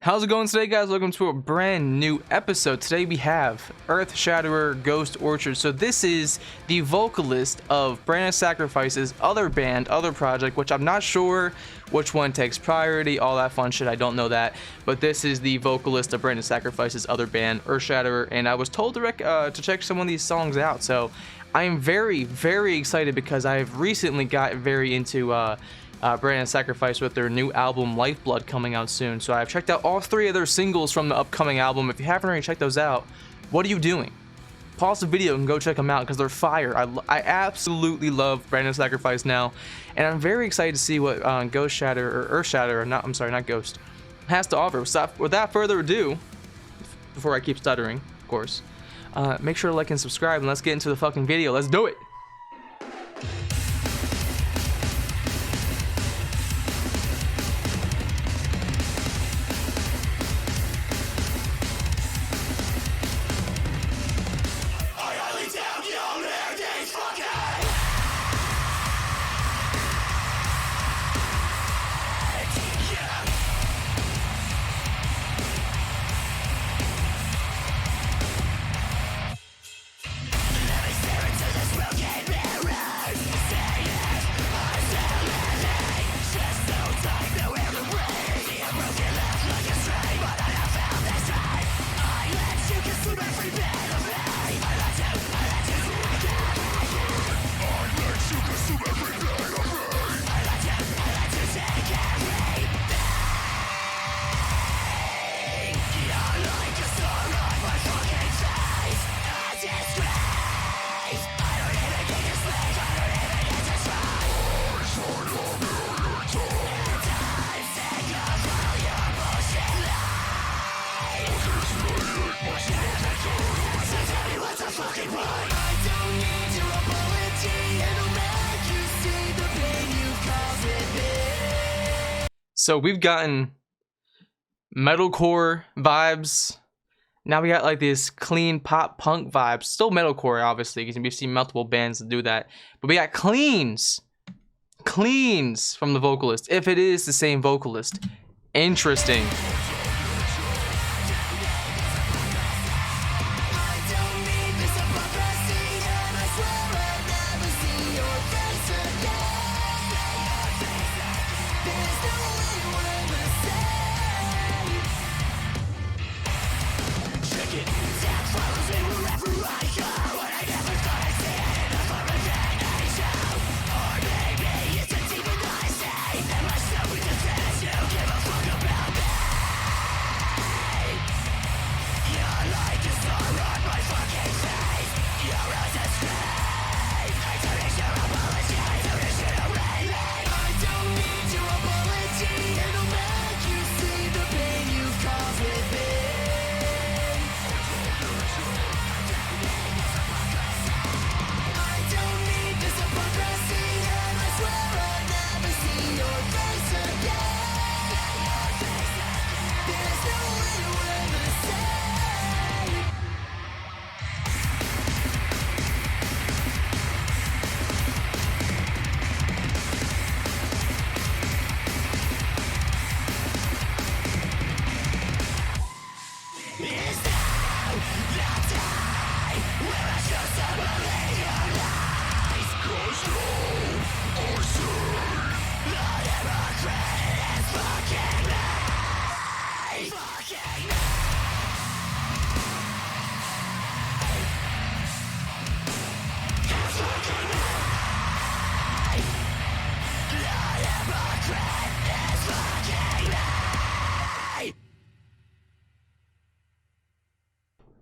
How's it going today, guys? Welcome to a brand new episode. Today we have Earthshatter, Ghost Orchid. So this is the vocalist of Brand Sacrifice's other band, other project, which I'm not sure which one takes priority, all that fun shit, I don't know that. But this is the vocalist of Brand Sacrifice's other band, Earthshatter, and I was told to check some of these songs out. So I am very, very excited because I've recently got very into Brand Sacrifice with their new album Lifeblood coming out soon. So I've checked out all 3 of their singles from the upcoming album. If you haven't already checked those out, what are you doing? Pause the video and go check them out because they're fire. I absolutely love Brand Sacrifice now, and I'm very excited to see what Earthshatter, or not Ghost, has to offer. So without further ado, before I keep stuttering, of course, make sure to like and subscribe, and let's get into the fucking video. Let's do it. So we've gotten metalcore vibes. Now we got like this clean pop punk vibes. Still metalcore, obviously, because we've seen multiple bands that do that. But we got cleans from the vocalist. If it is the same vocalist, interesting.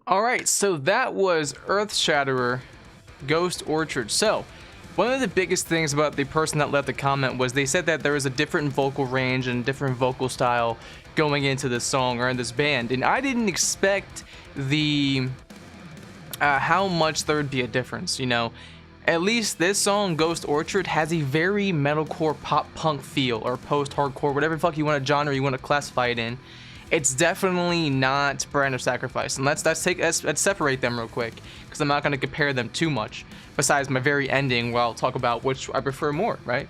Alright, so that was Earthshatter, Ghost Orchid. So, one of the biggest things about the person that left the comment was they said that there was a different vocal range and different vocal style going into this song or in this band. And I didn't expect the how much there would be a difference, you know. At least this song, Ghost Orchid, has a very metalcore pop punk feel, or post-hardcore, whatever the fuck you want a genre you want to classify it in. It's definitely not Brand of Sacrifice, and let's separate them real quick, because I'm not going to compare them too much, besides my very ending where I'll talk about which I prefer more, right?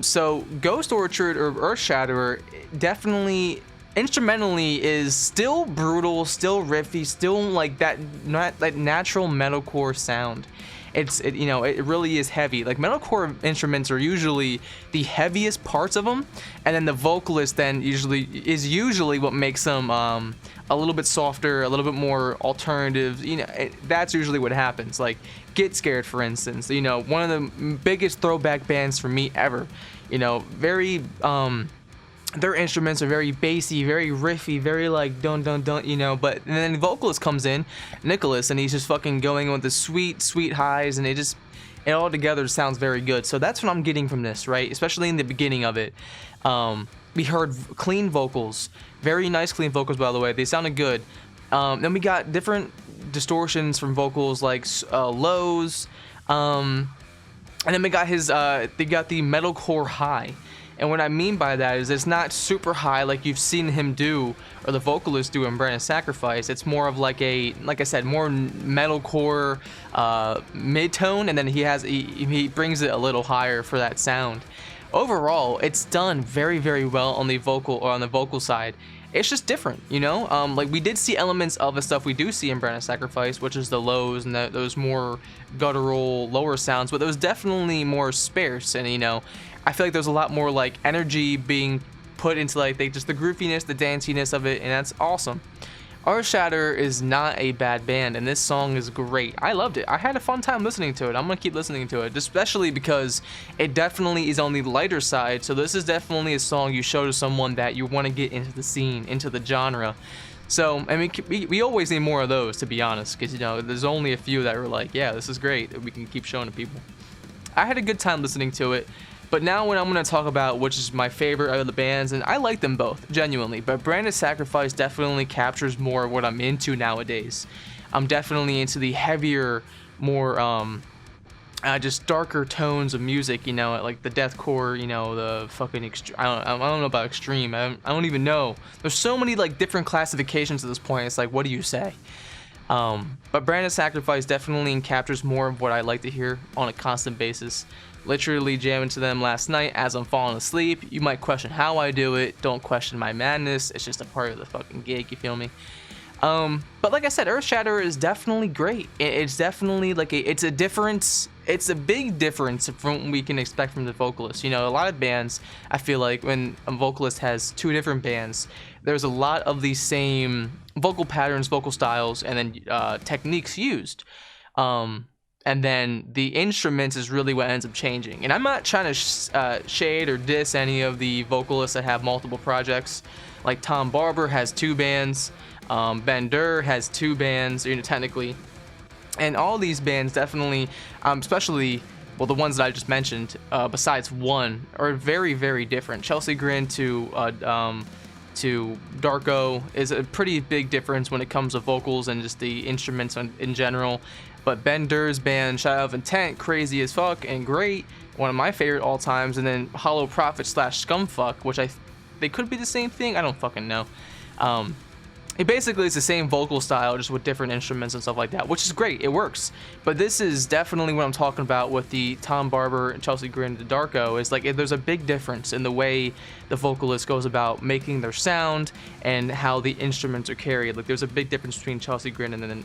So Ghost Orchid or Earthshatter definitely instrumentally is still brutal, still riffy, still like that, not that natural metalcore sound. You know, it really is heavy. Like metalcore instruments are usually the heaviest parts of them, and then the vocalist then usually what makes them a little bit softer, a little bit more alternative. You know, that's usually what happens. Like Get Scared, for instance. You know, one of the biggest throwback bands for me ever. You know, very their instruments are very bassy, very riffy, very like dun dun dun, you know. But and then the vocalist comes in, Nicholas, and he's just fucking going with the sweet highs, and it all together sounds very good. So that's what I'm getting from this, right? Especially in the beginning of it. We heard clean vocals, very nice clean vocals, by the way. They sounded good. Then we got different distortions from vocals like lows, and then we got they got the metalcore high. And what I mean by that is it's not super high like you've seen him do, or the vocalist do in Brand of Sacrifice. It's more of like I said, more metalcore mid-tone, and then he brings it a little higher for that sound. Overall, it's done very, very well on the vocal side. It's just different, you know? Like we did see elements of the stuff we do see in Brand of Sacrifice, which is the lows and those more guttural lower sounds, but those definitely more sparse, and you know, I feel like there's a lot more like energy being put into like just the grooviness, the danciness of it, and that's awesome. Earthshatter is not a bad band, and this song is great. I loved it. I had a fun time listening to it. I'm gonna keep listening to it, especially because it definitely is on the lighter side. So this is definitely a song you show to someone that you want to get into the scene, into the genre. So I mean, we always need more of those, to be honest, because you know there's only a few that were like, yeah, this is great. We can keep showing to people. I had a good time listening to it. But now what I'm going to talk about, which is my favorite of the bands, and I like them both, genuinely, but Brand of Sacrifice definitely captures more of what I'm into nowadays. I'm definitely into the heavier, more, just darker tones of music, you know, like the deathcore, you know, the fucking I don't know about extreme, I don't even know. There's so many, like, different classifications at this point, it's like, what do you say? But Brand of Sacrifice definitely captures more of what I like to hear on a constant basis. Literally jamming to them last night as I'm falling asleep. You might question how I do it. Don't question my madness. It's just a part of the fucking gig, you feel me? But like I said, Earthshatter is definitely great. It's definitely like it's a big difference from what we can expect from the vocalist. You know, a lot of bands, I feel like when a vocalist has two different bands, there's a lot of the same vocal patterns, vocal styles, and then techniques used. And then the instruments is really what ends up changing. And I'm not trying to shade or diss any of the vocalists that have multiple projects. Like Tom Barber has two bands, Ben Durr has two bands, you know, technically. And all these bands definitely, especially, well, the ones that I just mentioned, besides one, are very, very different. Chelsea Grin to Darko is a pretty big difference when it comes to vocals and just the instruments in general. But Ben Durr's band, Shadow of Intent, crazy as fuck and great, one of my favorite all times. And then Hollow Prophet / Scumfuck, which they could be the same thing, I don't fucking know. It basically is the same vocal style, just with different instruments and stuff like that, which is great. It works. But this is definitely what I'm talking about with the Tom Barber and Chelsea Grin to Darko. Is like there's a big difference in the way the vocalist goes about making their sound and how the instruments are carried. Like there's a big difference between Chelsea Grin and then,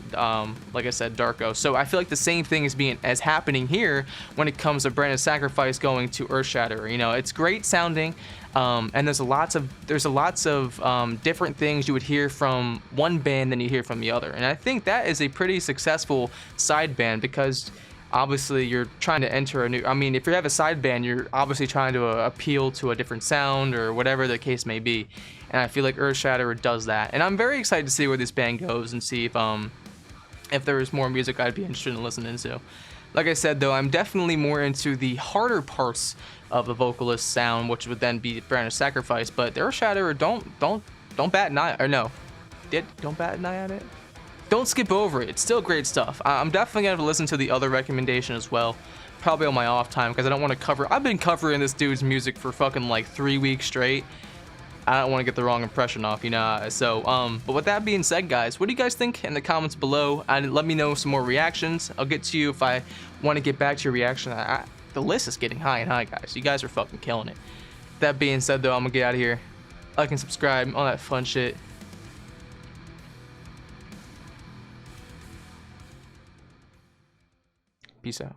like I said, Darko. So I feel like the same thing is happening here when it comes to Brand of Sacrifice going to Earthshatter. You know, it's great sounding. And there's lots of different things you would hear from one band than you hear from the other, and I think that is a pretty successful side band, because obviously you're trying to enter a new, I mean, if you have a side band, you're obviously trying to appeal to a different sound or whatever the case may be, and I feel like Earthshatter does that. And I'm very excited to see where this band goes and see if there is more music I'd be interested in listening to. Like I said, though, I'm definitely more into the harder parts of the vocalist sound, which would then be Brand of Sacrifice. But Earthshatter, don't bat an eye, or no, don't bat an eye at it. Don't skip over it. It's still great stuff. I'm definitely gonna have to listen to the other recommendation as well, probably on my off time, because I don't want to cover. I've been covering this dude's music for fucking like 3 weeks straight. I don't want to get the wrong impression off, you know. So, but with that being said, guys, what do you guys think in the comments below? And let me know some more reactions. I'll get to you if I want to get back to your reaction. The list is getting high and high, guys. You guys are fucking killing it. That being said, though, I'm gonna get out of here. like and subscribe, all that fun shit. Peace out.